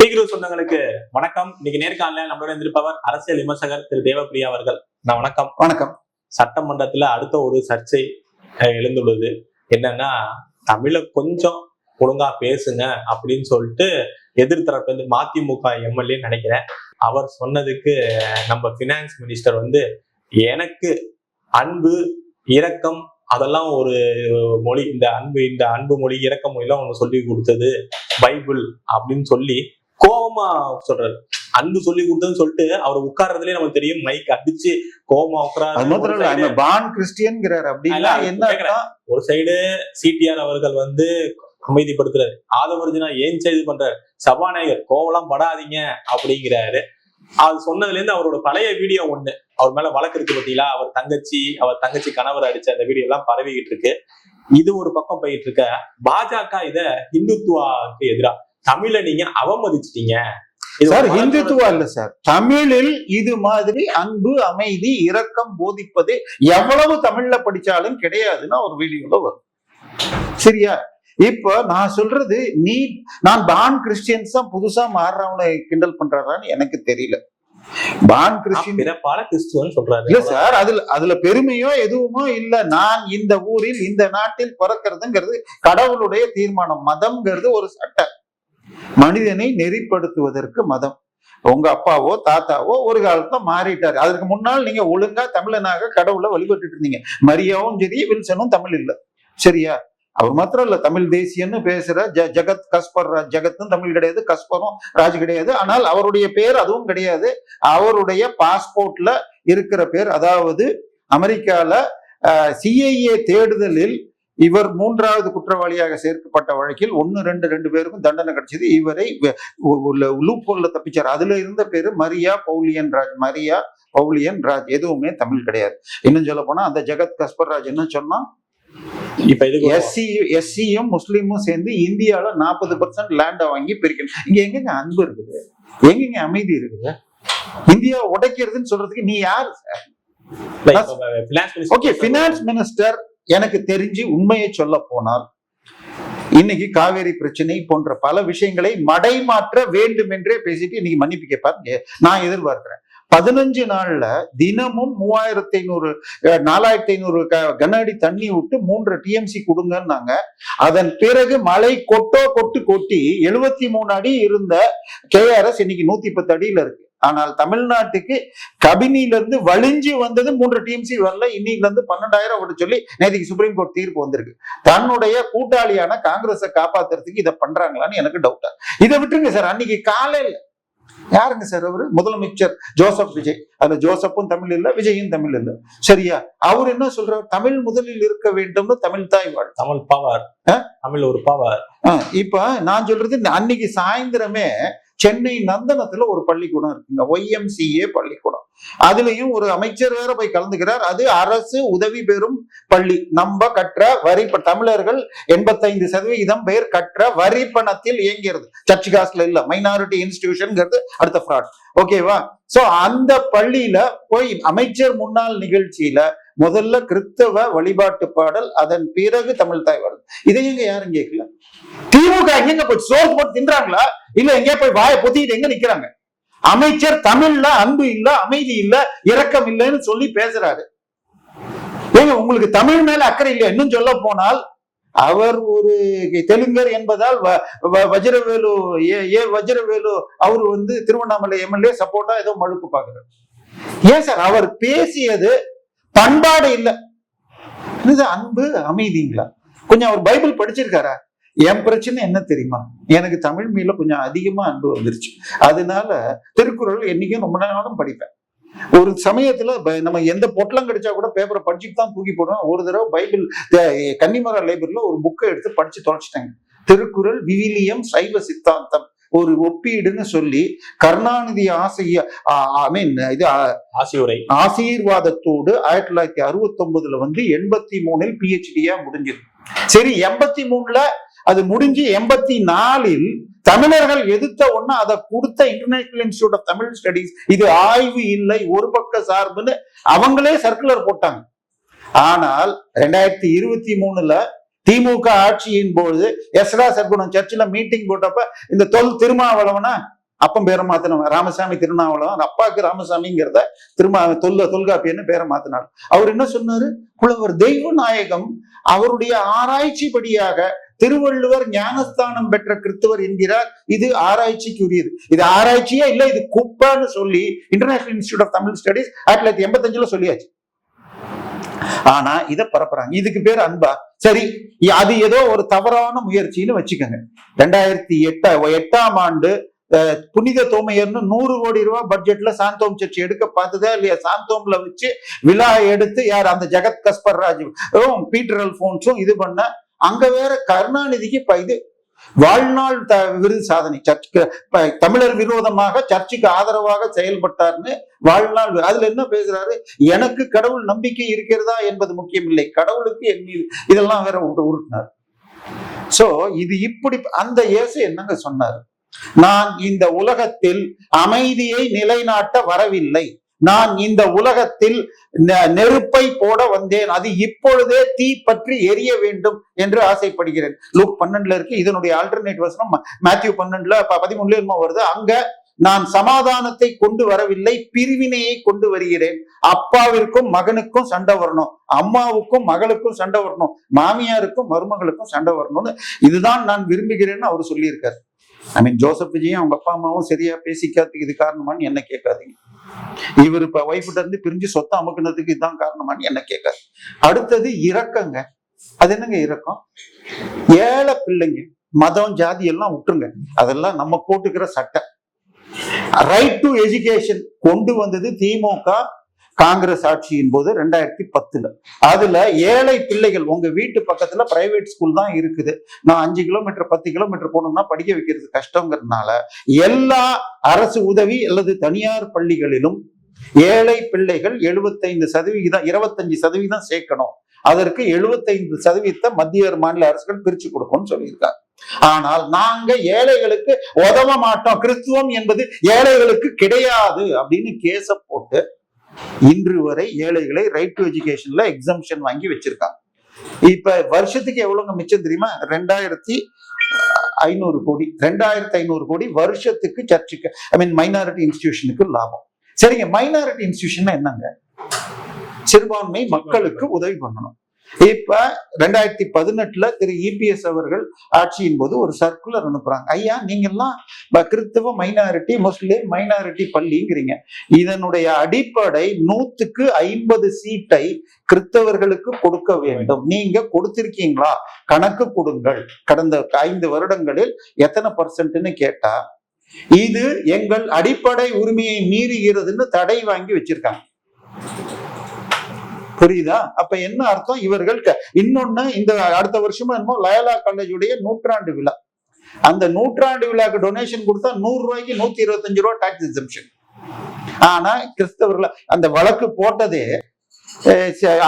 Speaker சொந்தங்களுக்கு வணக்கம். இன்னைக்கு நேர்காணல நம்மளோட இருந்திருப்பவர் அரசியல் விமர்சகர் திரு தேவப்பிரியா அவர்கள். நான் வணக்கம். வணக்கம். சட்டமன்றத்துல அடுத்த ஒரு சர்ச்சை எழுந்துள்ளது. என்னன்னா, தமிழை கொஞ்சம் ஒழுங்கா பேசுங்க அப்படின்னு சொல்லிட்டு எதிர்த்தரப்பு வந்து மதிமுக எம்எல்ஏ நினைக்கிறேன். அவர் சொன்னதுக்கு நம்ம பினான்ஸ் மினிஸ்டர் வந்து எனக்கு அன்பு இரக்கம் அதெல்லாம் ஒரு மொழி, இந்த அன்பு மொழி இரக்க மொழிலாம் ஒண்ணு சொல்லி கொடுத்தது பைபிள் அப்படின்னு சொல்லி கோபமா சொல்றாரு. அன்பு சொல்லி கொடுத்ததுன்னு சொல்லிட்டு அவர் உட்கார்றதுலயே நமக்கு தெரியும், மைக் அடிச்சு கோபமா உட்கார்றாரு. ஒரு சைடு சிடிஆர் அவர்கள் வந்து அமைதிப்படுத்துறாரு, ஆதவர்ஜுனா ஏன் செய்து பண்றாரு, சபாநாயகர் கோவலாம் படாதீங்க அப்படிங்கிறாரு. அது சொன்னதுல இருந்து அவரோட பழைய வீடியோ ஒண்ணு அவர் மேல வழக்கு இருக்கு பார்த்தீங்களா, அவர் தங்கச்சி கணவர் அடிச்ச அந்த வீடியோ எல்லாம் பரவிக்கிட்டு இருக்கு. இது ஒரு பக்கம் போயிட்டு இருக்க, பாஜக இத இந்துத்துவாக்கு எதிராக தமிழை நீங்க அவமதிச்சிட்டீங்க. சார், இந்துத்துவா இல்ல சார், தமிழில் இது மாதிரி அன்பு அமைதி இரக்கம் போதிப்பது எவ்வளவு தமிழ்ல படிச்சாலும் கிடையாதுன்னா ஒரு வீடியோல வரும். சரியா? இப்ப நான் சொல்றது, நான் பான் கிறிஸ்டியன்ஸ் தான் புதுசா மாறுறவனை கிண்டல் பண்றாரான்னு எனக்கு தெரியல. பான் கிறிஸ்டியன் சொல்றாரு இல்ல சார், அதுல பெருமையோ எதுவுமோ இல்ல. நான் இந்த ஊரில் இந்த நாட்டில் பிறக்கிறதுங்கிறது கடவுளுடைய தீர்மானம். மதம்ங்கிறது ஒரு சட்டம், மனிதனை நெறிப்படுத்துவதற்கு மதம். உங்க அப்பாவோ தாத்தாவோ ஒரு காலத்துல மாறிட்டாரு. அதுக்கு முன்னால் நீங்க ஒழுங்கா தமிழனாக கடவுளை வழிபட்டு இருந்தீங்க. மரியாவும் சரி, வில்சனும் தமிழ் இல்ல. சரியா? அவர் மாத்திரம் இல்ல, தமிழ் தேசியன்னு பேசுற ஜெகத் கஸ்பர் ராஜ். ஜெகத்தும் தமிழ் கிடையாது, கஸ்பரும் ராஜ் கிடையாது. ஆனால் அவருடைய பேர் அதுவும் கிடையாது. அவருடைய பாஸ்போர்ட்ல இருக்கிற பேர், அதாவது அமெரிக்கால சிஐஏ தேடுதலில் இவர் 3வது குற்றவாளியாக சேர்க்கப்பட்ட வழக்கில் 1-2 பேருக்கும் தண்டனை கிடைச்சது. இவரை லூப்போல்ல தப்பிச்சார். அதுல இருந்த பேரு மரியா பவுலியன் ராஜ். எதுவுமே தமிழ் கிடையாது. இன்னும் சொல்ல போனா அந்த ஜெகத் கஸ்பர் ராஜ் என்ன சொன்னா, இப்ப எஸ்சியும் முஸ்லீமும் சேர்ந்து இந்தியாவில 40% லேண்ட வாங்கி பிரிக்கணும். இங்க எங்க அன்பு இருக்குது, எங்க அமைதி இருக்குது? இந்தியா உடைக்கிறதுன்னு சொல்றதுக்கு நீ யாரு சார்? ஓகே, பினான்ஸ் மினிஸ்டர் எனக்கு தெரிஞ்சு உண்மையை சொல்ல போனால் இன்னைக்கு காவேரி பிரச்சனை போன்ற பல விஷயங்களை மடைமாற்ற வேண்டும் என்றே பேசிட்டு இன்னைக்கு மன்னிப்பு கேட்பாரு நான் எதிர்பார்க்கிறேன். 15 நாள்ல தினமும் 4500 கன அடி தண்ணி விட்டு 3 டிஎம்சி கொடுங்கன்னாங்க. அதன் பிறகு மழை கொட்டி 73 அடி இருந்த கேஆர்எஸ் இன்னைக்கு 110 அடியில இருக்கு. ஆனால் தமிழ்நாட்டுக்கு கபினில இருந்து வலிஞ்சு வந்தது 3 டிஎம்சி வரல. இன்னைக்கு இருந்து 12,000 விட சொல்லி நேற்றுக்கு சுப்ரீம் கோர்ட் தீர்ப்பு வந்திருக்கு. தன்னுடைய கூட்டாளியான காங்கிரஸை காப்பாத்துறதுக்கு இதை பண்றாங்களான்னு எனக்கு டவுட்டா. இதை விட்டுருங்க சார். அன்னைக்கு காலையில யாருங்க சார் அவரு? முதலமைச்சர் ஜோசப் விஜய். அதுல ஜோசப்பும் தமிழ் இல்ல, விஜயும் தமிழ் இல்ல. சரியா? அவர் என்ன சொல்றாரு? தமிழ் முதலில் இருக்க வேண்டும்னு, தமிழ் தாய் வாழ், தமிழ் பவர், தமிழ் ஒரு பவர். இப்ப நான் சொல்றது, அன்னைக்கு சாயந்தரமே சென்னை நந்தனத்துல ஒரு பள்ளிக்கூடம் இருக்குங்க, YMCA பள்ளிக்கூடம். அதுலயும் ஒரு அமைச்சர் வேற போய் கலந்துக்கிறார். அது அரசு உதவி பெறும் பள்ளி. நம்ம கற்ற வரி, தமிழர்கள் 85% பேர் கற்ற வரி பணத்தில் இயங்கிறது. சர்ச் காசுல இல்ல, மைனாரிட்டி இன்ஸ்டிடியூஷன்ங்கிறது அடுத்த ஃப்ராட். ஓகேவா? சோ அந்த பள்ளியில போய் அமைச்சர் முன்னாள் நிகழ்ச்சியில முதல்ல கிறிஸ்தவ வழிபாட்டு பாடல், அதன் பிறகு தமிழ் தாய் பாடல். இதை எங்க யாரும் கேட்கல. திமுக எங்க போய் சோறு போட்டு தின்றாங்களா, இல்ல எங்க போய் வாயை பொத்திட்டு எங்க நிக்கிறாங்க? அமைச்சர் தமிழ்ல அன்பு இல்ல, அமைதி இல்ல, இரக்கம் இல்லைன்னு சொல்லி பேசுறாரு. ஏங்க உங்களுக்கு தமிழ் மேல அக்கறை இல்லையா? இன்னும் சொல்ல போனால் அவர் ஒரு தெலுங்கர் என்பதால் வஜ்ரவேலு அவரு வந்து திருவண்ணாமலை எம்எல்ஏ சப்போர்ட்டா ஏதோ மழுப்பு பாக்குறாரு. ஏன் சார் அவர் பேசியது பண்பாடு இல்ல, இது அன்பு அமைதிங்களா? கொஞ்சம் அவர் பைபிள் படிச்சிருக்காரா? என் பிரச்சனை என்ன தெரியுமா? எனக்கு தமிழ் மேல கொஞ்சம் அதிகமா அன்பு வந்துருச்சு. அதனால திருக்குறள் என்னைக்கும் ரொம்ப நேரம் படிப்பேன். ஒரு சமயத்துல நம்ம எந்த பொட்டலம் கிடைச்சா கூட பேப்பரை படிச்சுட்டு தான் தூக்கி போடுவேன். ஒரு தடவை பைபிள் கன்னிமரா லைப்ரரியில ஒரு புக்கை எடுத்து படிச்சு தொலைச்சிட்டாங்க. திருக்குறள் விவிலியம் சைவ சித்தாந்தம் ஒரு ஒப்பீடுன்னு சொல்லி கருணாநிதி ஆசீர்வாதத்தோடு 1969 வந்து 83 PhD முடிஞ்சது. சரி, 83 அது முடிஞ்சு 84 தமிழர்கள் எதிர்த்த ஒண்ணு அதை கொடுத்த International Institute of Tamil Studies இது ஆய்வு இல்லை, ஒரு பக்க சார்புன்னு அவங்களே சர்க்குலர் போட்டாங்க. ஆனால் 2023 திமுக ஆட்சியின் போது எஸ்ரா சர்க்குணம் சர்ச்சில் மீட்டிங் போட்டப்ப இந்த திருமாவளவனா அப்பம் பேரை மாத்தினவன் ராமசாமி திருநாவளவன், அப்பாவுக்கு ராமசாமிங்கிறத தொல்காப்பியன்னு பேரை மாத்தினார். அவர் என்ன சொன்னாரு? புலவர் தெய்வநாயகம் அவருடைய ஆராய்ச்சிப்படியாக திருவள்ளுவர் ஞானஸ்தானம் பெற்ற கிறிஸ்தவர் என்கிறார். இது ஆராய்ச்சிக்குரியது. இது ஆராய்ச்சியே இல்லை, இது குப்பைன்னு சொல்லி International Institute of Tamil Studies 1985 சொல்லியாச்சு. ஆனா இதை பரப்புறாங்க. இதுக்கு பேர் அன்பா? சரி, அது ஏதோ ஒரு தவறான முயற்சின்னு வச்சுக்கோங்க. 2008ஆம் ஆண்டு புனித தோமையர்னு 100 கோடி ரூபாய் பட்ஜெட்ல சாந்தோம் சர்ச் எடுக்க பார்த்ததா இல்லையா? சாந்தோம்ல வச்சு விழா எடுத்து யார் அந்த ஜெகத் கஸ்பர் ராஜு பீட்டர் அல்போன்ஸும் இது பண்ண, அங்க வேற கருணாநிதிக்கு இது வாழ்நாள் விருது சாதனை, சர்ச்சுக்கு தமிழர் விரோதமாக சர்ச்சுக்கு ஆதரவாக செயல்பட்டார்னு வாழ்நாள். அதுல என்ன பேசுறாரு? எனக்கு கடவுள் நம்பிக்கை இருக்கிறதா என்பது முக்கியம் இல்லை, கடவுளுக்கு என் மீது இதெல்லாம் வேற உருட்டினார். சோ இது இப்படி அந்த இயேசு என்னங்க சொன்னாரு? நான் இந்த உலகத்தில் அமைதியை நிலைநாட்ட வரவில்லை, நான் இந்த உலகத்தில் நெருப்பை போட வந்தேன், அது இப்பொழுதே தீ பற்றி எரிய வேண்டும் என்று ஆசைப்படுகிறேன். லூக் 12 இருக்கு. இதனுடைய ஆல்டர்னேட் வசனம் மேத்யூ 13 வருது. அங்க நான் சமாதானத்தை கொண்டு வரவில்லை, பிரிவினையை கொண்டு வருகிறேன். அப்பாவிற்கும் மகனுக்கும் சண்டை வரணும், அம்மாவுக்கும் மகளுக்கும் சண்டை வரணும், மாமியாருக்கும் மருமகளுக்கும் சண்டை வரணும்னு இதுதான் நான் விரும்புகிறேன்னு அவர் சொல்லியிருக்காரு. ஜோசப் விஜயும் அவங்க அப்பா அம்மாவும் சரியா பேசிக்காததுக்கு இது காரணமான்னு என்ன கேட்காதீங்க. இவர் இப்ப ஒய்ஃப்ட இருந்து பிரிஞ்சு சொத்தை அமுக்குனதுக்கு இதுதான் காரணமான்னு என்ன கேட்காது. அடுத்தது இரக்கங்க. அது என்னங்க இரக்கம்? ஏழை பிள்ளைங்க, மதம் ஜாதி எல்லாம் விட்டுருங்க, அதெல்லாம் நம்ம போட்டுக்கிற சட்டம். ரைட் டு எஜுகேஷன் கொண்டு வந்தது திமுக காங்கிரஸ் ஆட்சியின் போது 2010. அதுல ஏழை பிள்ளைகள், உங்க வீட்டு பக்கத்துல பிரைவேட் ஸ்கூல் தான் இருக்குது, நான் 5 கிலோமீட்டர் 10 கிலோமீட்டர் போகணும்னா படிக்க வைக்கிறது கஷ்டங்கிறதுனால எல்லா அரசு உதவி அல்லது தனியார் பள்ளிகளிலும் ஏழை பிள்ளைகள் 75%, 25% சேர்க்கணும். அதற்கு 75% மத்திய மாநில அரசுகள் பிரிச்சு கொடுக்கும்னு சொல்லியிருக்காங்க. ஆனால் நாங்க ஏழைகளுக்கு உதவ மாட்டோம், கிறிஸ்துவம் என்பது ஏழைகளுக்கு கிடையாது அப்படின்னு கேச போட்டு இன்று வரை ஏழைகளை ரைட் டு எஜுகேஷன்ல எக்ஸம்ஷன் வாங்கி வச்சிருக்காங்க. இப்ப வருஷத்துக்கு எவ்வளவுங்க மிச்சம் தெரியுமா? 2500 கோடி. 2500 கோடி வருஷத்துக்கு சர்ச்சுக்கு, மைனாரிட்டி இன்ஸ்டிடியூஷனுக்கு லாபம். சரிங்க, மைனாரிட்டி இன்ஸ்டிடியூஷன் என்னங்க? சிறுபான்மை மக்களுக்கு உதவி பண்ணணும். இப்ப 2018 திரு இபிஎஸ் அவர்கள் ஆட்சியின் போது ஒரு சர்க்குலர் அனுப்புறாங்க. ஐயா, நீங்க எல்லாம் கிறிஸ்தவ மைனாரிட்டி, முஸ்லிம் மைனாரிட்டி பள்ளிங்கிறீங்க, இதனுடைய அடிப்படை 100க்கு 50 சீட்டை கிறிஸ்தவர்களுக்கு கொடுக்க வேண்டும். நீங்க கொடுத்திருக்கீங்களா? கணக்கு கொடுங்கள். கடந்த 5 வருடங்களில் எத்தனை % கேட்டா இது எங்கள் அடிப்படை உரிமையை மீறுகிறதுன்னு தடை வாங்கி வச்சிருக்காங்க. புரியுதா? அப்ப என்ன அர்த்தம்? இவர்கள் இன்னொன்னு, இந்த அடுத்த வருஷமா என்னமோ லயோலா காலேஜுடைய 100ஆண்டு விழா, அந்த 100ஆண்டு விழாக்கு டொனேஷன் கொடுத்தா 100 ரூபாய்க்கு 125 ரூபாய் டாக்ஸ் எக்ஸம்ஷன். ஆனா கிறிஸ்தவர்கள் அந்த வழக்கு போட்டதே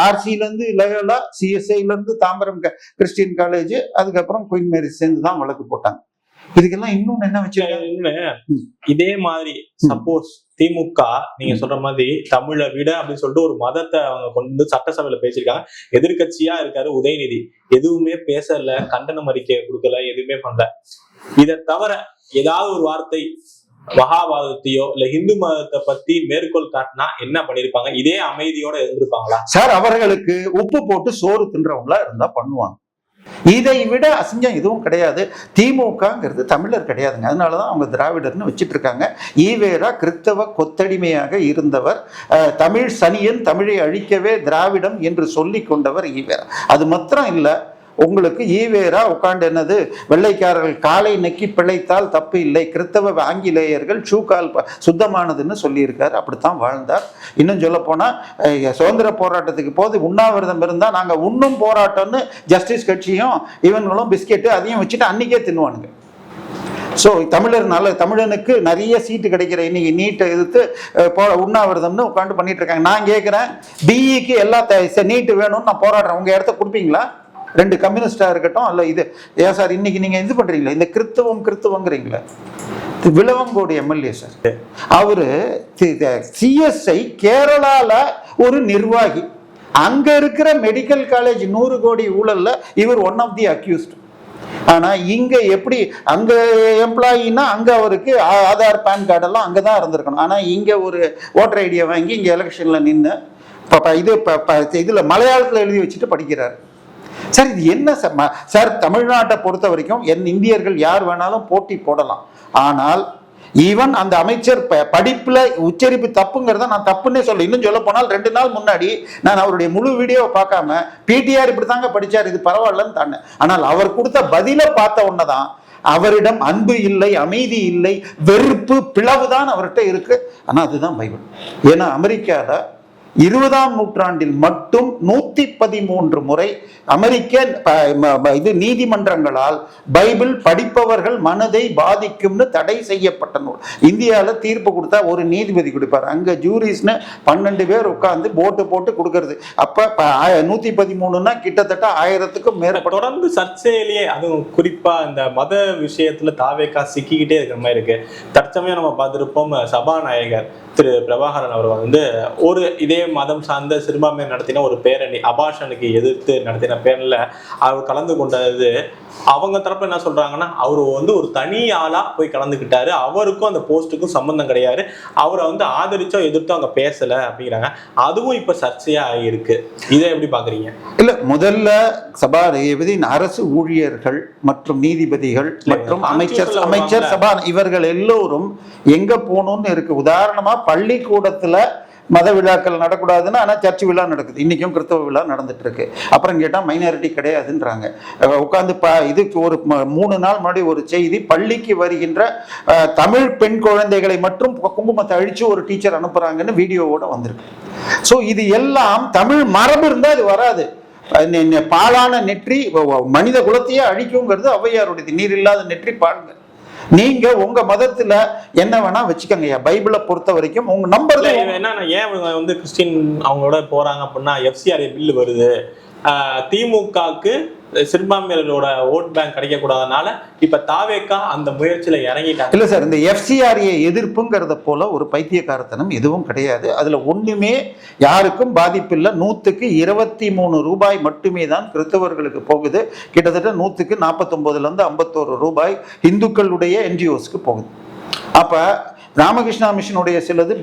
ஆர்சில இருந்து லயோலா, சிஎஸ்ஐல இருந்து தாம்பரம் கிறிஸ்டியன் காலேஜ், அதுக்கப்புறம் குயின் மேரி சேர்ந்து தான் வழக்கு போட்டாங்க. இதுக்கெல்லாம் இன்னொன்னு என்ன வச்சிருக்காங்க? இதே மாதிரி சப்போஸ் திமுக நீங்க சொல்ற மாதிரி தமிழை விட அப்படின்னு சொல்லிட்டு ஒரு மதத்தை அவங்க கொண்டு சட்டசபையில பேசியிருக்காங்க. எதிர்கட்சியா இருக்காரு உதயநிதி, எதுவுமே பேசல, கண்டனம் அறிக்கை கொடுக்கல, எதுவுமே பண்ணல. இதை தவிர ஏதாவது ஒரு வார்த்தை மகாபாரதத்தையோ இல்ல இந்து மதத்தை பத்தி மேற்கோள் காட்டினா என்ன பண்ணிருப்பாங்க? இதே அமைதியோட இருந்திருப்பாங்களா? சார், அவர்களுக்கு உப்பு போட்டு சோறு தின்றவங்களா இருந்தா பண்ணுவாங்க. இதை விட அசிங்கம் எதுவும் கிடையாது. திமுகங்கிறது தமிழர் கிடையாதுங்க, அதனாலதான் அவங்க திராவிடர்னு வச்சிட்டு இருக்காங்க. ஈவேரா கிறிஸ்தவ கொத்தடிமையாக இருந்தவர், தமிழ் சனியன், தமிழை அழிக்கவே திராவிடம் என்று சொல்லி கொண்டவர் ஈவேரா. அது மாத்திரம் இல்ல, உங்களுக்கு ஈவேரா உட்காந்து என்னது, வெள்ளைக்காரர்கள் காலை நெக்கி பிழைத்தால் தப்பு இல்லை, கிறிஸ்தவ ஆங்கிலேயர்கள் ஷூக்கால் சுத்தமானதுன்னு சொல்லியிருக்காரு. அப்படித்தான் வாழ்ந்தார். இன்னும் சொல்ல போனா சுதந்திர போராட்டத்துக்கு போது உண்ணாவிரதம் இருந்தா நாங்க உண்ணும் போராட்டம்னு ஜஸ்டிஸ் கட்சியும் இவங்களும் பிஸ்கெட்டு அதையும் வச்சுட்டு அன்னைக்கே தின்னுவானுங்க. ஸோ தமிழனுக்கு நிறைய சீட்டு கிடைக்கிற இன்னைக்கு நீட்டை எதிர்த்து உண்ணாவிரதம்னு உட்காந்து பண்ணிட்டு இருக்காங்க. நான் கேட்கிறேன், பிஇக்கு எல்லா நீட்டு வேணும்னு நான் போராடுறேன், உங்க இடத்த கொடுப்பீங்களா? 2 கம்யூனிஸ்டா இருக்கட்டும், அல்ல இது ஏன் சார் இன்னைக்கு நீங்க இது பண்றீங்களா? இந்த கிறிஸ்தவங்கிறீங்களா? விளவங்கோடு எம்எல்ஏ சார், அவரு சிஎஸ்ஐ கேரளால ஒரு நிர்வாகி, அங்க இருக்கிற மெடிக்கல் காலேஜ் 100 கோடி ஊழல்ல இவர் ஒன் ஆஃப் தி அக்யூஸ்ட். ஆனா இங்க எப்படி அங்க எம்ப்ளாயின்னா அங்க அவருக்கு ஆதார் பேன் கார்டு எல்லாம் அங்கதான் இருந்திருக்கணும். ஆனா இங்க ஒரு ஓட்டர் ஐடியை வாங்கி இங்க எலெக்ஷன்ல நின்று இதுல மலையாளத்துல எழுதி வச்சுட்டு படிக்கிறாரு. சார் இது என்ன சார்? தமிழ்நாட்டை பொறுத்த வரைக்கும் இந்தியர்கள் யார் வேணாலும் போட்டி போடலாம். ஆனால் ஈவன் அந்த அமைச்சர் படிப்புல உச்சரிப்பு தப்புங்கிறத நான் தப்புன்னே சொல்ல. இன்னும் சொல்ல போனால் 2 நாள் முன்னாடி நான் அவருடைய முழு வீடியோவை பார்க்காம பிடிஆர் இப்படித்தாங்க படிச்சார், இது பரவாயில்லன்னு தானே. ஆனால் அவர் கொடுத்த பதில பார்த்த உடனேதான் அவரிடம் அன்பு இல்லை, அமைதி இல்லை, வெறுப்பு, பிளவு தான் அவர்கிட்ட இருக்கு. ஆனா அதுதான் பைபிள். ஏன்னா அமெரிக்கால 20ஆம் நூற்றாண்டில் மட்டும் 113 முறை அமெரிக்க நீதிமன்றங்களால் பைபிள் படிப்பவர்கள் மனதை பாதிக்கும்னு தடை செய்யப்பட்ட நூல். இந்தியாவில் தீர்ப்பு கொடுத்தா ஒரு நீதிபதி கொடுப்பார், அங்க ஜூரிஸ்னு 12 பேர் உட்கார்ந்து போட்டு கொடுக்கறது. அப்ப 113ன்னா கிட்டத்தட்ட 1000க்கும் மேற்பட்ட. தொடர்ந்து சர்ச்சையிலேயே அதுவும் குறிப்பா இந்த மத விஷயத்துல தாவேக்கா சிக்கிக்கிட்டே இருக்கிற மாதிரி இருக்கு. தற்சமயம் நம்ம பார்த்திருப்போம், சபாநாயகர் திரு பிரபாகரன் அவர் ஒரு இதே மதம் சார்ந்த சிறுபான்மையை நடத்தின ஒரு பேரணி, அபாஷனுக்கு எதிர்த்து நடத்தின பேரணில அவர் கலந்து கொண்டது. அவங்க தரப்பு என்ன சொல்றாங்கன்னா, அவரு ஒரு தனி ஆளா போய் கலந்துக்கிட்டாரு, அவருக்கும் அந்த போஸ்ட்டுக்கும் சம்பந்தம் கிடையாது, அவரை ஆதரிச்சோ எதிர்த்தோ அங்க பேசல அப்படிங்கிறாங்க. அதுவும் இப்ப சர்ச்சையா ஆகியிருக்கு. இதை எப்படி பாக்குறீங்க? இல்ல, முதல்ல சபாநாயகரின் அரசு ஊழியர்கள் மற்றும் நீதிபதிகள் மற்றும் அமைச்சர் சபா இவர்கள் எல்லோரும் எங்க போகணும்னு இருக்கு. உதாரணமா பள்ளிக்கூடத்துல மத விழாக்கள் நடக்கூடாதுன்னா, ஆனால் சர்ச் விழா நடக்குது. இன்னைக்கும் கிறிஸ்தவ விழா நடந்துட்டு இருக்கு. அப்புறம் கேட்டால் மைனாரிட்டி கிடையாதுன்றாங்க. உட்காந்து இதுக்கு ஒரு 3 நாள் முன்னாடி ஒரு செய்தி, பள்ளிக்கு வருகின்ற தமிழ் பெண் குழந்தைகளை மற்றும் குங்குமத்தை அழிச்சு ஒரு டீச்சர் அனுப்புறாங்கன்னு வீடியோவோட வந்திருக்கு. ஸோ இது எல்லாம் தமிழ் மரபு இருந்தால் இது வராது. பாலான நெற்றி மனித குலத்தையே அழிக்குங்கிறது ஔவையாருடைய, நீர் இல்லாத நெற்றி பாருங்க. நீங்க உங்க மதத்துல என்ன வேணா வச்சுக்கோங்க. பைபிளை பொறுத்த வரைக்கும் உங்க நம்பர் என்ன, ஏன் கிறிஸ்டின் அவங்களோட போறாங்க அப்படின்னா, எஃப்சிஆர்ஏ பில்லு வருது, திமுகக்கு சிறுபான்மையினரோட ஓட் பேங்க் கிடைக்க கூடாதனால இப்ப தாவேக்கா அந்த முயற்சியில இறங்கிட்டாங்க. இல்ல சார், இந்த எஃப்சிஆர்ஏ எதிர்ப்புங்கிறத போல ஒரு பைத்தியக்காரத்தனம் எதுவும் கிடையாது. அதுல ஒண்ணுமே யாருக்கும் பாதிப்பு இல்லை. 100க்கு 23 ரூபாய் மட்டுமே தான் கிறிஸ்தவர்களுக்கு போகுது. கிட்டத்தட்ட 100க்கு 49 51 ரூபாய் இந்துக்களுடைய என்ஜிஓஸ்க்கு போகுது. அப்ப ராமகிருஷ்ணா மிஷனுடைய சிலது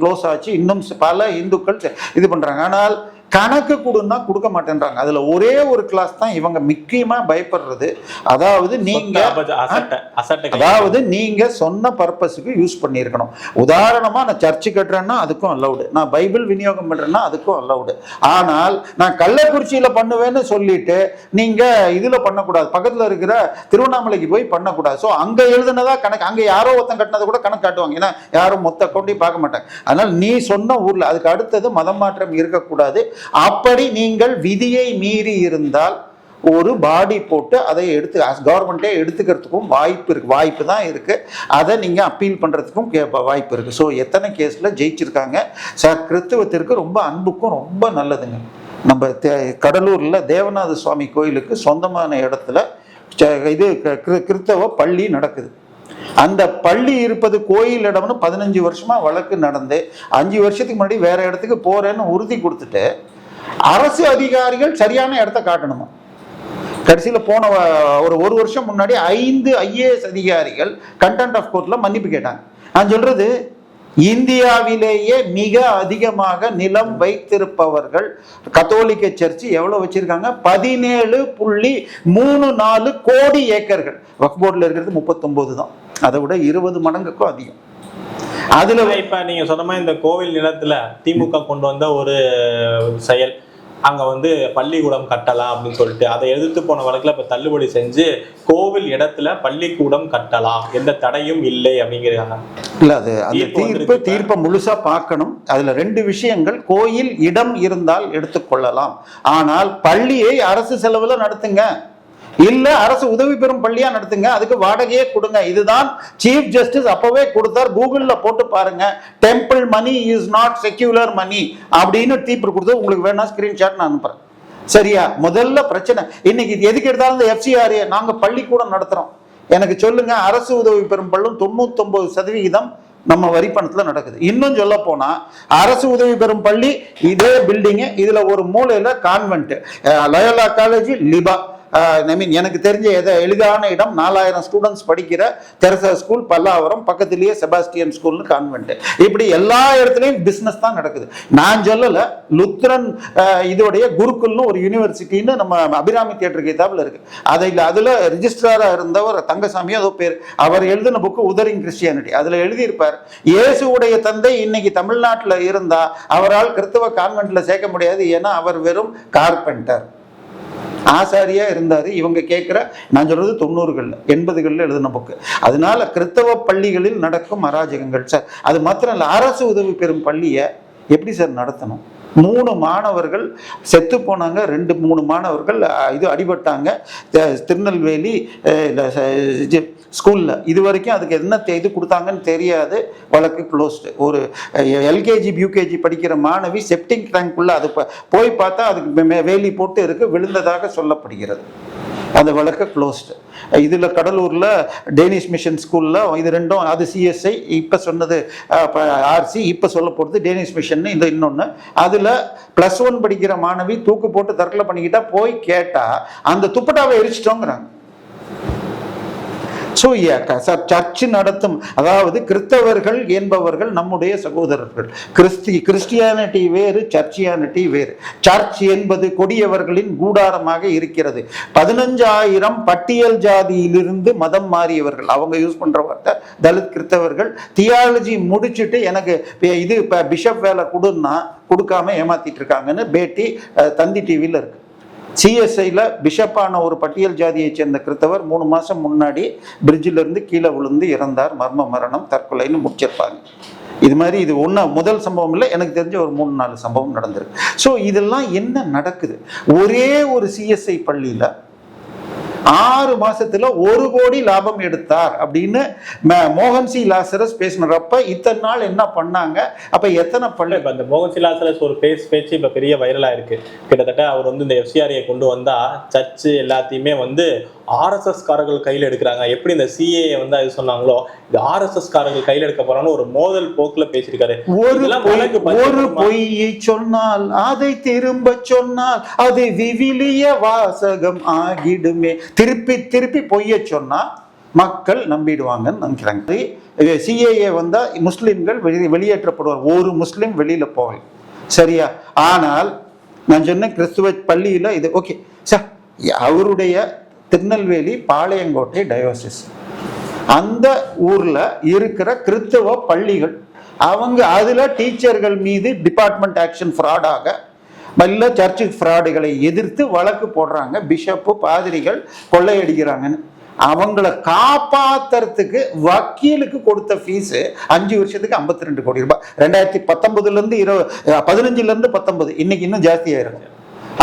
க்ளோஸ் ஆச்சு. இன்னும் பல இந்துக்கள் இது பண்றாங்க. ஆனால் கணக்கு கொடுன்னா கொடுக்க மாட்டேன்றாங்க. அதுல ஒரே ஒரு கிளாஸ் தான் இவங்க முக்கியமா பயப்படுறது. அதாவது நீங்க சொன்ன பர்பஸுக்கு யூஸ் பண்ணியிருக்கணும். உதாரணமா நான் சர்ச்சு கட்டுறேன்னா அதுக்கும் அலௌடு, நான் பைபிள் விநியோகம் பண்றேன்னா அதுக்கும் அலௌடு. ஆனால் நான் கள்ளக்குறிச்சியில பண்ணுவேன்னு சொல்லிட்டு நீங்க இதுல பண்ணக்கூடாது, பக்கத்துல இருக்கிற திருவண்ணாமலைக்கு போய் பண்ணக்கூடாது. ஸோ அங்க எழுதுனதா கணக்கு, அங்க யாரோ ஒருத்தன் கட்டினதை கூட கணக்கு காட்டுவாங்க. ஏன்னா யாரும் மொத்த அக்கௌண்ட்டையும் பார்க்க மாட்டாங்க. அதனால நீ சொன்ன ஊர்ல அதுக்கு அடுத்தது மதம் மாற்றம் இருக்கக்கூடாது. அப்படி நீங்கள் விதியை மீறி இருந்தால் ஒரு பாடி போட்டு அதை எடுத்து கவர்மெண்ட்டே எடுத்துக்கிறதுக்கும் வாய்ப்பு தான் இருக்கு. அதை நீங்க அப்பீல் பண்றதுக்கும் வாய்ப்பு இருக்கு. ஸோ எத்தனை கேஸ்ல ஜெயிச்சிருக்காங்க சார். கிறிஸ்துவத்திற்கு ரொம்ப அன்புக்கும் ரொம்ப நல்லதுங்க. நம்ம கடலூர்ல தேவநாத சுவாமி கோயிலுக்கு சொந்தமான இடத்துல இது கிறிஸ்தவ பள்ளி நடக்குது. அந்த பள்ளி இருப்பது கோயில் இடம்னு 15 வருஷமா வழக்கு நடந்து 5 வருஷத்துக்கு முன்னாடி வேற இடத்துக்கு போறேன்னு உறுதி கொடுத்துட்டு அரசு அதிகாரிகள் சரியான இடத்த காட்டணுமா. கடைசியில் போன ஒரு வருஷம் முன்னாடி 5 IAS அதிகாரிகள் கண்டெம்ட் ஆஃப் கோர்ட்ல மன்னிப்பு கேட்டாங்க. நான் சொல்றது, இந்தியாவிலேயே மிக அதிகமாக நிலம் வைத்திருப்பவர்கள் கத்தோலிக்க சர்ச்சு எவ்வளவு வச்சிருக்காங்க? 17.34 கோடி ஏக்கர்கள். வக்ஃப் போர்டுல இருக்கிறது 39 தான். அதை விட 20 மடங்குக்கும் அதிகம். அதுல இப்ப நீங்க சொன்ன மாதிரி இந்த கோவில் நிலத்துல திமுக கொண்டு வந்த ஒரு செயல், அங்க பள்ளிக்கூடம் கட்டலாம் அப்படின்னு சொல்லிட்டு அதை எதிர்த்து போன வழக்குல இப்ப தள்ளுபடி செஞ்சு கோவில் இடத்துல பள்ளிக்கூடம் கட்டலாம், எந்த தடையும் இல்லை அப்படிங்கிறாங்க. இல்ல, அது அந்த தீர்ப்பை முழுசா பார்க்கணும். அதுல 2 விஷயங்கள். கோயில் இடம் இருந்தால் எடுத்துக்கொள்ளலாம், ஆனால் பள்ளியை அரசு செலவுல நடத்துங்க, இல்ல அரசு உதவி பெறும் பள்ளியா நடத்துங்க, அதுக்கு வாடகையே கொடுங்க. இதுதான் சீஃப் ஜஸ்டிஸ் அப்பவே கொடுத்தார். கூகுள்ல போட்டு பாருங்க, temple money is not secular money அப்படின்னு தீர்ப்பு கொடுத்து உங்களுக்கு வேணா ஸ்கிரீன்ஷாட் நான் அனுப்புறேன். சரியா? முதல்ல பிரச்சனை இன்னைக்கு எதுக்கு எடுத்தாலும் இந்த எஃப்சிஆர்ஏ நாங்க பள்ளிக்கூடம் நடத்துறோம் எனக்கு சொல்லுங்க. அரசு உதவி பெறும் பள்ளும் 99% நம்ம வரி பணத்துல நடக்குது. இன்னும் சொல்ல போனா அரசு உதவி பெறும் பள்ளி இதே பில்டிங், இதுல ஒரு மூலையில கான்வென்ட், லயோலா காலேஜ், லிபா, எனக்கு தெரிஞ்ச எளிதான இடம் 4000 ஸ்டூடெண்ட்ஸ் படிக்கிற தெரசா ஸ்கூல் பல்லாவரம், பக்கத்திலேயே செபாஸ்டியன் ஸ்கூல்னு கான்வென்ட். இப்படி எல்லா இடத்துலயும் பிசினஸ் தான் நடக்குது. நான் சொல்லல, லுத்ரன் இதோடைய குருகுல்னு ஒரு யூனிவர்சிட்டின்னு நம்ம அபிராமி தியேட்டருக்கு எதாப்புல இருக்கு. அதுல ரிஜிஸ்ட்ராரா இருந்தவர் தங்கசாமி அதோ பேர், அவர் எழுதின புக்கு உதரிங் கிறிஸ்டியானிட்டி. அதுல எழுதியிருப்பார், இயேசுடைய தந்தை இன்னைக்கு தமிழ்நாட்டில் இருந்தா அவரால் கிறிஸ்தவ கான்வென்ட்ல சேர்க்க முடியாது, ஏன்னா அவர் வெறும் கார்பெண்டர், ஆசாரியா இருந்தாரு. இவங்க கேட்கிற, நான் சொல்றது 90கள் 80களில் எழுதின புக்கு. அதனால கிறிஸ்தவ பள்ளிகளில் நடக்கும் அராஜகங்கள் சார். அது மாத்திரம் இல்ல, அரசு உதவி பெறும் பள்ளியை எப்படி சார் நடத்தணும்? 3 மாணவர்கள் செத்து போனாங்க, 2-3 மாணவர்கள் அடிபட்டாங்க திருநெல்வேலி ஸ்கூல்ல. இது வரைக்கும் அதுக்கு என்ன இது கொடுத்தாங்கன்னு தெரியாது. வழக்கு க்ளோஸ்டு. ஒரு எல்கேஜி யூகேஜி படிக்கிற மாணவி செப்டிங் டேங்க்குள்ள அது போய் பார்த்தா அதுக்கு வேலி போட்டு இருக்கு, விழுந்ததாக சொல்லப்படுகிறது. அந்த வழக்கு க்ளோஸ்டு. இதுல கடலூர்ல டேனிஷ் மிஷன் ஸ்கூல்ல இது ரெண்டும், அது சிஎஸ்ஐ, இப்ப சொன்னது ஆர்சி, இப்ப சொல்ல போறது டேனிஷ் மிஷன். இந்த இன்னொன்னு, அதுல +1 படிக்கிற மாணவி தூக்கு போட்டு தற்கொலை பண்ணிக்கிட்டா, போய் கேட்டா அந்த துப்பட்டாவை எரிச்சிட்டோங்கிறாங்க. சர்ச்சு நடத்தும், அதாவது கிறிஸ்தவர்கள் என்பவர்கள் நம்முடைய சகோதரர்கள். கிறிஸ்டியானிட்டி வேறு, சர்ச்சியானிட்டி வேறு. சர்ச் என்பது கொடியவர்களின் கூடாரமாக இருக்கிறது. 15,000 பட்டியல் ஜாதியிலிருந்து மதம் மாறியவர்கள், அவங்க யூஸ் பண்ற வார்த்தை தலித் கிறிஸ்தவர்கள். தியாலஜி முடிச்சுட்டு எனக்கு இது பிஷப் வேலை கொடுன்னா கொடுக்காம ஏமாத்திட்டு இருக்காங்கன்னு பேட்டி தந்தி டிவியில் இருக்கு. சிஎஸ்ஐல பிஷப்பான ஒரு பட்டியல் ஜாதியை சேர்ந்த கிறிஸ்தவர் 3 மாசம் முன்னாடி பிரிட்ஜில் இருந்து கீழே விழுந்து இறந்தார். மர்ம மரணம், தற்கொலைன்னு முடிச்சிருப்பாங்க. இது மாதிரி இது முதல் சம்பவம் இல்லை, எனக்கு தெரிஞ்ச ஒரு 3-4 சம்பவம் நடந்திருக்கு. ஸோ இதெல்லாம் என்ன நடக்குது? ஒரே ஒரு சிஎஸ்ஐ பள்ளியில 6 மாசத்துல 1 கோடி லாபம் எடுத்தார் அப்படின்னு மோகன் சி லாசரஸ் பேசினப்ப இத்தனை நாள் என்ன பண்ணாங்க? அப்ப எத்தனை பள்ளி? அந்த மோகன் சி லாசரஸ் ஒரு பேச்சு இப்ப பெரிய வைரலா இருக்கு. கிட்டத்தட்ட அவர் இந்த எஃப்சிஆர்ஐ கொண்டு வந்தா சர்ச்சு எல்லாத்தையுமே ஆர்எஸ்எஸ் காரர்கள் கையில் எடுக்கிறாங்க. எப்படி இந்த சிஏ அது சொன்னாங்களோ, இந்த ஆர்எஸ்எஸ் காரர்கள் கையில் எடுக்க போறான்னு ஒரு மோதல் போக்குல பேசியிருக்காரு. ஒரு பொய்யை சொன்னால் அதை திரும்ப சொன்னால் அது விவிலிய வாசகம் ஆகிடுமே. திருப்பி திருப்பி பொய்ய சொன்னா மக்கள் நம்பிடுவாங்கன்னு நினைக்கிறாங்க. சிஏஏ வந்தா முஸ்லிம்கள் வெளியேற்றப்படுவார். ஒரு முஸ்லிம் வெளியில போகல, சரியா? ஆனால் நான் சொன்ன கிறிஸ்துவ பள்ளியில இது ஓகே சார். அவருடைய திருநெல்வேலி பாளையங்கோட்டை டயோசிஸ், அந்த ஊர்ல இருக்கிற கிறிஸ்தவ பள்ளிகள், அவங்க அதுல டீச்சர்கள் மீது டிபார்ட்மெண்ட் ஆக்ஷன் ஃப்ராடாக இல்ல சர்ச்சு ஃப்ராடுகளை எதிர்த்து வழக்கு போடுறாங்க. பிஷப்பு பாதிரிகள் கொள்ளையடிக்கிறாங்கன்னு. அவங்கள காப்பாத்துறதுக்கு வக்கீலுக்கு கொடுத்த ஃபீஸ் 5 வருஷத்துக்கு 52 கோடி ரூபாய். 2015 19, இன்னைக்கு இன்னும் ஜாஸ்தி ஆயிரும்.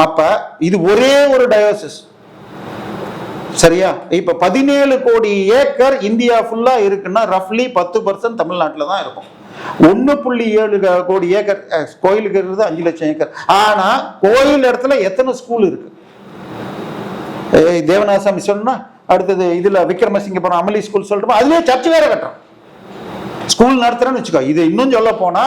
அப்ப இது ஒரே ஒரு டயோசிஸ், சரியா? இப்ப 17 கோடி ஏக்கர் இந்தியா ஃபுல்லா இருக்குன்னா ரஃப்லி 10% தமிழ்நாட்டில் தான் இருக்கும். 1.7 கோடி ஏக்கர் கோயிலுக்கு இருக்கிறது 5 லட்சம் ஏக்கர். ஆனா கோயில் இடத்துல எத்தனை ஸ்கூல் இருக்கு? தேவநாசாமி சொன்னா அடுத்தது இதுல விக்ரமசிங்கபுரம் அமலி ஸ்கூல் சொல்றோம், அதுலயே சர்ச் வேற கட்டுறோம், ஸ்கூல் நடத்துறேன்னு வச்சுக்கோ. இது இன்னும் சொல்ல போனா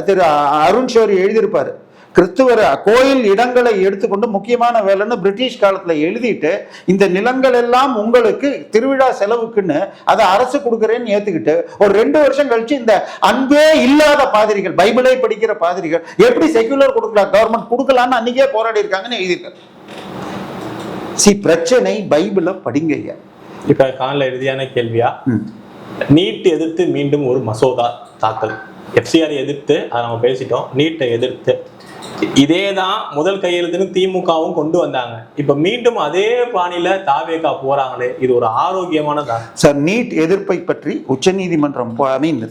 திரு அருண் ஷோரி எழுதியிருப்பாரு, கிறிஸ்துவர் கோயில் இடங்களை எடுத்துக்கொண்டு முக்கியமான வேலைன்னு பிரிட்டிஷ் காலத்துல எழுதிட்டு, இந்த நிலங்கள் எல்லாம் உங்களுக்கு திருவிழா செலவுக்குன்னு அதை அரசு கொடுக்குறேன்னு ஏத்துக்கிட்டு ஒரு 2 வருஷம் கழிச்சு இந்த அன்பே இல்லாத பாதிரிகள், பைபிளை படிக்கிற பாதிரிகள் எப்படி செக்யூலர் கொடுக்கலாம், கவர்மெண்ட் கொடுக்கலான்னு அன்னைக்கே போராடி இருக்காங்கன்னு எழுதியிருக்காரு. பிரச்சனை பைபிளை படிங்க. இப்ப காலைல இறுதியான கேள்வியா, நீட் எதிர்த்து மீண்டும் ஒரு மசோதா தாக்கல். எஃப்சிஆர் எதிர்த்து அதை நம்ம பேசிட்டோம், நீட்டை எதிர்த்து இதேதான் முதல் கையெழுத்துன்னு திமுகவும் கொண்டு வந்தாங்க. இப்ப மீண்டும் அதே பாணியில தாவேகா போறாங்களே, இது ஒரு ஆரோக்கியமானதா சார்? நீட் எதிர்ப்பை பற்றி உச்சநீதிமன்றம்,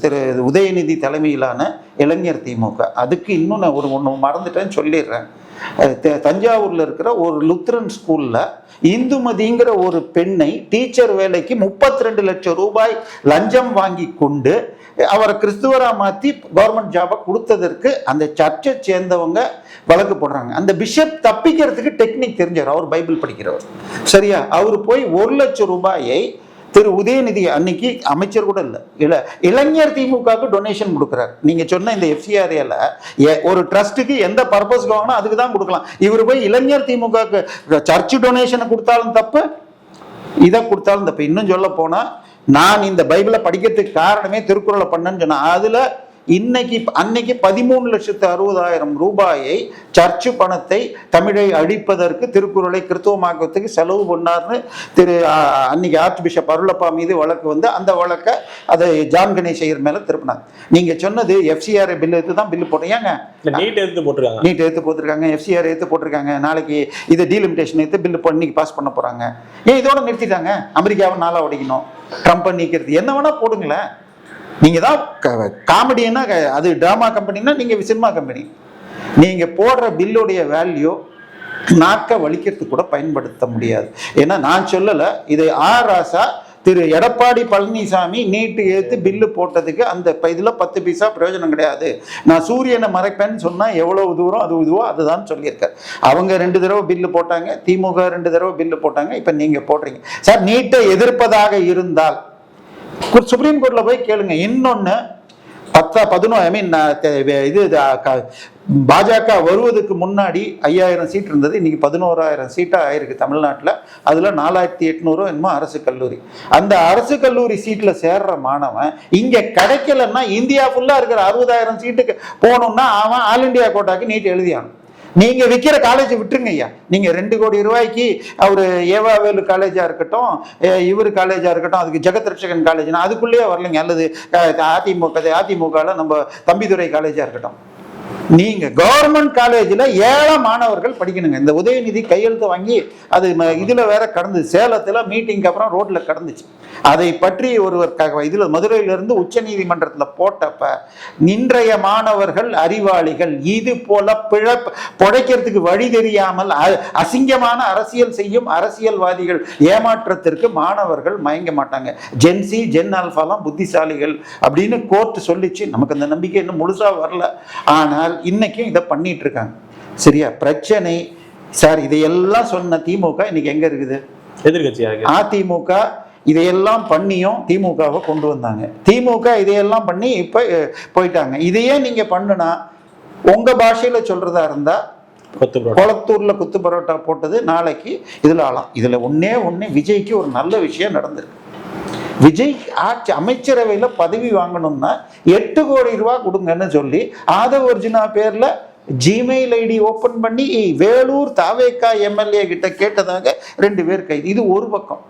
திரு உதயநிதி தலைமையிலான இளைஞர் திமுக, அதுக்கு இன்னும் நான் ஒன்று மறந்துட்டேன்னு சொல்லிடுறேன். தஞ்சாவூர்ல இருக்கிற ஒரு லுத்ரன் ஸ்கூல்ல இந்துமதிங்கிற ஒரு பெண்ணை டீச்சர் வேலைக்கு 32 லட்சம் ரூபாய் லஞ்சம் வாங்கி கொண்டு அவரை கிறிஸ்துவரா மாத்தி கவர்மெண்ட் ஜாபை கொடுத்ததற்கு அந்த சர்ச்சை சேர்ந்தவங்க வழக்கு போடுறாங்க. அந்த பிஷப் தப்பிக்கிறதுக்கு டெக்னிக் தெரிஞ்சவர், அவர் பைபிள் படிக்கிறவர், சரியா? அவர் போய் 1 லட்சம் ரூபாயை திரு உதயநிதி அன்னைக்கு அமைச்சர் கூட இல்லை, இளைஞர் திமுகவுக்கு டொனேஷன் கொடுக்குறாரு. நீங்க சொன்ன இந்த FCRAல ஒரு ட்ரஸ்ட்டுக்கு எந்த பர்பஸ்க்கு வாங்கினா அதுக்கு தான் கொடுக்கலாம். இவர் போய் இளைஞர் திமுகவுக்கு சர்ச் டொனேஷனை கொடுத்தாலும் தப்பு, இதை கொடுத்தாலும் தப்பு. இன்னும் சொல்ல போனா, நான் இந்த பைபிளை படிக்கிறதுக்கு காரணமே திருக்குறளை பண்ணேன்னு சொன்னேன். அதுல அன்னைக்கு 13,60,000 ரூபாயை சர்ச்சு பணத்தை தமிழை அழிப்பதற்கு, திருக்குறளை கிறிஸ்துவமாக்கத்துக்கு செலவு பண்ணார்னு அன்னைக்கு ஆர்ச் பிஷப் அருளப்பா மீது வழக்கு வந்து, அந்த வழக்கை அதை ஜான் கணேசையர் மேல திருப்பினாங்க. நீங்க சொன்னது FCRA பில்லு எடுத்து தான் பில்லு போட்டீங்க, நீட் எடுத்து போட்டிருக்காங்க, FCRA எடுத்து போட்டிருக்காங்க. நாளைக்கு இதை டீலிமிட்டேஷன் எடுத்து பில்லு பண்ணி பாஸ் பண்ண போறாங்க. ஏன் இதோட நிறுத்திட்டாங்க? அமெரிக்காவை நாளா உடைக்கணும், ட்ரம்ப்பை நீக்கிறது, என்ன வேணா போடுங்களேன். நீங்க தான் காமெடினா, அது டிராமா கம்பெனினா நீங்க சினிமா கம்பெனி. நீங்க போடுற பில்லுடைய வேல்யூ நாக்க வலிக்கிறதுக்கு கூட பயன்படுத்த முடியாது. ஏன்னா நான் சொல்லல, இது ராசா திரு எடப்பாடி பழனிசாமி நீட்டு ஏற்று பில்லு போட்டதுக்கு அந்த இதுல 10 பைசா பிரயோஜனம் கிடையாது. நான் சூரியனை மறைப்பேன்னு சொன்னா எவ்வளவு தூரம் அது இதுவோ அதுதான் சொல்லியிருக்காரு. அவங்க 2 தடவை பில்லு போட்டாங்க, திமுக 2 தடவை பில்லு போட்டாங்க, இப்ப நீங்க போடுறீங்க. சார், நீட்டை எதிர்ப்பதாக இருந்தால் சுப்ரீம் கோர்ட்ல போய் கேளுங்க. இன்னொன்னு 11 பாஜக வருவதற்கு முன்னாடி 5000 சீட் இருந்தது, இன்னைக்கு 11,000 சீட்டா ஆயிருக்கு தமிழ்நாட்டில். அதுல 4,800 என்னமோ அரசு கல்லூரி. அந்த அரசு கல்லூரி சீட்ல சேர்ற மாணவன் இங்க கிடைக்கலன்னா இந்தியா ஃபுல்லா இருக்கிற 60,000 சீட்டுக்கு போகணும்னா அவன் ஆல் இண்டியா கோட்டாக்கு நீட் எழுதியான். நீங்க விற்கிற காலேஜ் விட்டுருங்க ஐயா. நீங்க 2 கோடி ரூபாய்க்கு அவரு ஏவாவேலு காலேஜா இருக்கட்டும், இவரு காலேஜா இருக்கட்டும், அதுக்கு ஜெகத் ரட்சகன் காலேஜ்னா அதுக்குள்ளேயே வரலைங்க. அல்லது அதிமுகல நம்ம தம்பிதுரை காலேஜா இருக்கட்டும், நீங்க கவர்மெண்ட் காலேஜ்ல 7 மாணவர்கள் படிக்கணுங்க. இந்த உதயநிதி கையெழுத்து வாங்கி அது இதுல வேற கடந்து, சேலத்துல மீட்டிங்க்கு அப்புறம் ரோட்ல கடந்துச்சு. அதை பற்றி ஒருவர் இதுல மதுரையிலிருந்து உச்ச நீதிமன்றத்துல போட்டப்ப, இன்றைய மாணவர்கள் அறிவாளிகள், இது போல பொழைக்கிறதுக்கு வழி தெரியாமல் அசிங்கமான அரசியல் செய்யும் அரசியல்வாதிகள் ஏமாற்றத்திற்கு மாணவர்கள் மயங்க மாட்டாங்க. ஜென்சி ஜென் ஆல்பாலாம் புத்திசாலிகள் அப்படின்னு கோர்ட் சொல்லிச்சு. நமக்கு அந்த நம்பிக்கை இன்னும் முழுசா வரல. ஆனால் இன்னைக்கும் இதை பண்ணிட்டு இருக்காங்க. சரியா? பிரச்சனை சார், இதையெல்லாம் சொன்ன திமுக இன்னைக்கு எங்க இருக்குது? எதிர்கட்சியா இருக்கு. அதிமுக இதையெல்லாம் பண்ணியும் திமுகவை கொண்டு வந்தாங்க. திமுக இதையெல்லாம் பண்ணி இப்ப போயிட்டாங்க. இதையே நீங்க பண்ணுனா, உங்க பாஷையில சொல்றதா இருந்தா, கொளத்தூர்ல குத்து பரோட்டா போட்டது நாளைக்கு இதுல ஆளாம். இதுல ஒன்னே விஜய்க்கு ஒரு நல்ல விஷயம் நடந்திருக்கு. விஜய் அமைச்சரவையில பதவி வாங்கணும்னா 8 கோடி ரூபாய் கொடுங்கன்னு சொல்லி ஆதவ் அர்ஜுனா பேர்ல ஜிமெயில் ஐடி ஓபன் பண்ணி வேலூர் தாவேகா MLA கிட்ட கேட்டதாக 2 பேர் கைது. இது ஒரு பக்கம்.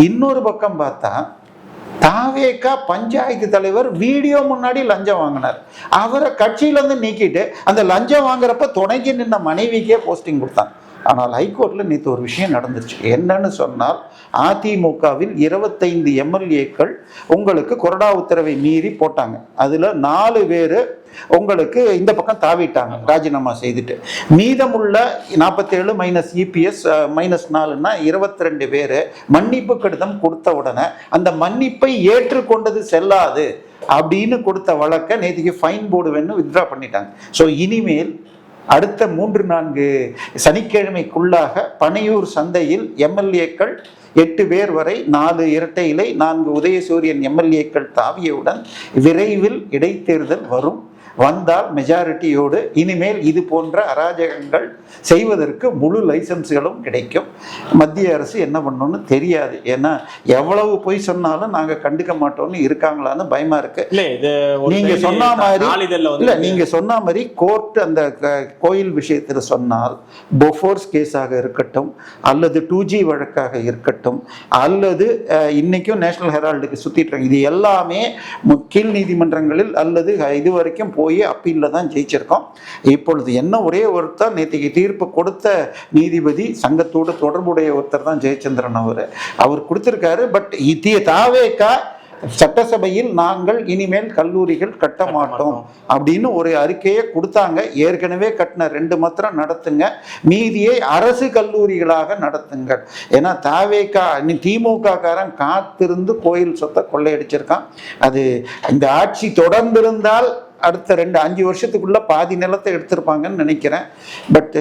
இன்னொரு பக்கம் பார்த்தா, தாவேகா பஞ்சாயத்து தலைவர் வீடியோ முன்னாடி லஞ்சம் வாங்கினார். அவரை கட்சியில இருந்து நீக்கிட்டு அந்த லஞ்சம் வாங்குறப்ப துணைக்கு நின்ன மனைவிக்கே போஸ்டிங் கொடுத்தான். ஆனால் ஹைகோர்ட்ல நேற்று ஒரு விஷயம் நடந்துருச்சு. என்னன்னு சொன்னால், அதிமுகவில் 25 MLAக்கள் உங்களுக்கு கொறடா உத்தரவை மீறி போட்டாங்க. அதுல 4 பேர் உங்களுக்கு இந்த பக்கம் தாவிட்டாங்க ராஜினாமா செய்துட்டு. மீதமுள்ள 47 மைனஸ் EPS -4ன்னா 22 பேர் மன்னிப்பு கடிதம் கொடுத்த உடனே அந்த மன்னிப்பை ஏற்றுக்கொண்டது செல்லாது அப்படின்னு கொடுத்த வழக்க நேற்றுக்கு ஃபைன் போடுவேன்னு வித்ட்ரா பண்ணிட்டாங்க. ஸோ இனிமேல் அடுத்த 3-4 சனிக்கிழமைக்குள்ளாக பனையூர் சந்தையில் MLAக்கள் 8 பேர் வரை, 4 இரட்டை இலை, 4 உதயசூரியன் MLAக்கள் தாவியவுடன் விரைவில் இடைத்தேர்தல் வரும். வந்தால் மெஜாரிட்டியோடு இனிமேல் இது போன்ற அராஜகங்கள் செய்வதற்கு முழு லைசன்ஸ்களும் கிடைக்கும். மத்திய அரசு என்ன பண்ணணும்னு தெரியாது. ஏன்னா எவ்வளவு போய் சொன்னாலும் நாங்க கண்டுக்க மாட்டோம்னு இருக்காங்களான்னு பயமா இருக்கு. நீங்க சொன்ன மாதிரி நீங்க சொன்ன மாதிரி கோர்ட் அந்த கோயில் விஷயத்துல சொன்னால், போஃபோர்ஸ் கேஸாக இருக்கட்டும், அல்லது 2G வழக்காக இருக்கட்டும், அல்லது இன்னைக்கும் நேஷனல் ஹெரால்டுக்கு சுத்திட்டு இது எல்லாமே கீழ் நீதிமன்றங்களில் அல்லது இதுவரைக்கும் போய் அப்பீல்ல தான் ஜெயிச்சிருக்கோம். இப்பொழுது என்ன ஒரே ஒருத்தர் நேற்றுக்கு தீர்ப்பு கொடுத்த நீதிபதி சங்கத்தோடு தொடர்புடைய ஒருத்தர் தான் ஜெயச்சந்திரன். அவர் கொடுத்திருக்காரு. பட் தாவேகா சட்டசபையில் நாங்கள் இனிமேல் கல்லூரிகள் கட்ட மாட்டோம் அப்படின்னு ஒரு அறிக்கையை கொடுத்தாங்க. ஏற்கனவே கட்டின 2 மாத்திரம் நடத்துங்க, மீதியை அரசு கல்லூரிகளாக நடத்துங்கள். ஏன்னா தாவேகா திமுக காரன் காத்திருந்து கோயில் சொத்தை கொள்ளையடிச்சிருக்கான். அது இந்த ஆட்சி தொடர்ந்திருந்தால் அடுத்த 5 வருஷத்துக்குள்ள பாதி நிலத்தை எடுத்திருப்பாங்கன்னு நினைக்கிறேன். பட்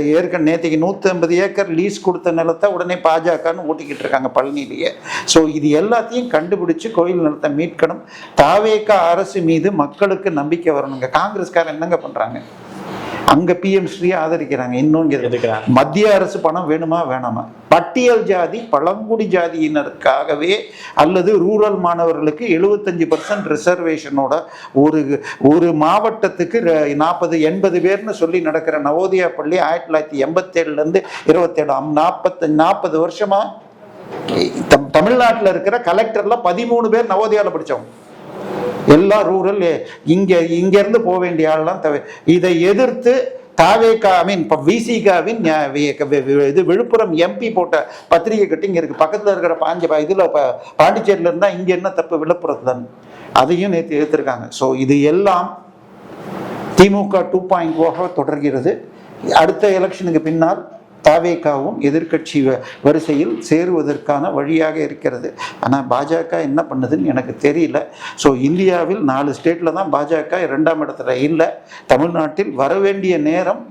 நேற்றுக்கு 150 ஏக்கர் லீஸ் கொடுத்த நிலத்தை உடனே பாஜகன்னு ஓட்டிக்கிட்டு இருக்காங்க பழனியிலேயே. ஸோ இது எல்லாத்தையும் கண்டுபிடிச்சு கோயில் நிலத்தை மீட்கணும். தாவேக அரசு மீது மக்களுக்கு நம்பிக்கை வரணுங்க. காங்கிரஸ்காரன் என்னங்க பண்றாங்க? அங்க பிஎம் ஸ்ரீ ஆதரிக்கிறாங்க, இன்னும் மத்திய அரசு பணம் வேணுமா வேணாமா? பட்டியல் ஜாதி பழங்குடி ஜாதியினருக்காகவே அல்லது ரூரல் மாணவர்களுக்கு 75% ரிசர்வேஷனோட ஒரு மாவட்டத்துக்கு 40-80 பேர்னு சொல்லி நடக்கிற நவோதயா பள்ளி 1987 27 40 வருஷமா தமிழ்நாட்டில் இருக்கிற கலெக்டர்ல 13 பேர் நவோதயால படிச்சவங்க. எல்லா ரூரல் இங்க இருந்து போக வேண்டிய ஆள்லாம் இதை எதிர்த்து தாவேகா இப்போ விசிகாவின் இது விழுப்புரம் எம்பி போட்ட பத்திரிகை கட்டிங்க இருக்கு. பக்கத்துல இருக்கிற இதுல பாண்டிச்சேரியில இருந்தா இங்க என்ன தப்பு விழுப்புரத்துல தான், அதையும் நேற்று எதிர்த்திருக்காங்க. ஸோ இது எல்லாம் திமுக 2.0 தொடர்கிறது. அடுத்த எலெக்ஷனுக்கு பின்னால் தாவேகாவும் எதிர்கட்சி வரிசையில் சேருவதற்கான வழியாக இருக்கிறது. ஆனால் பாஜக என்ன பண்ணுதுன்னு எனக்கு தெரியல. ஸோ இந்தியாவில் 4 ஸ்டேட்டில் தான் பாஜக 2ஆம் இடத்துல இல்லை. தமிழ்நாட்டில் வரவேண்டிய நேரம்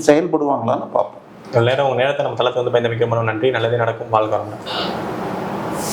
செயல்படுவாங்களான்னு பார்ப்போம். நேரம் உங்கள் நேரத்தை நம்ம தளத்தை பயந்து மிக்க நன்றி. நல்லதே நடக்கும். வாழ்க்கை.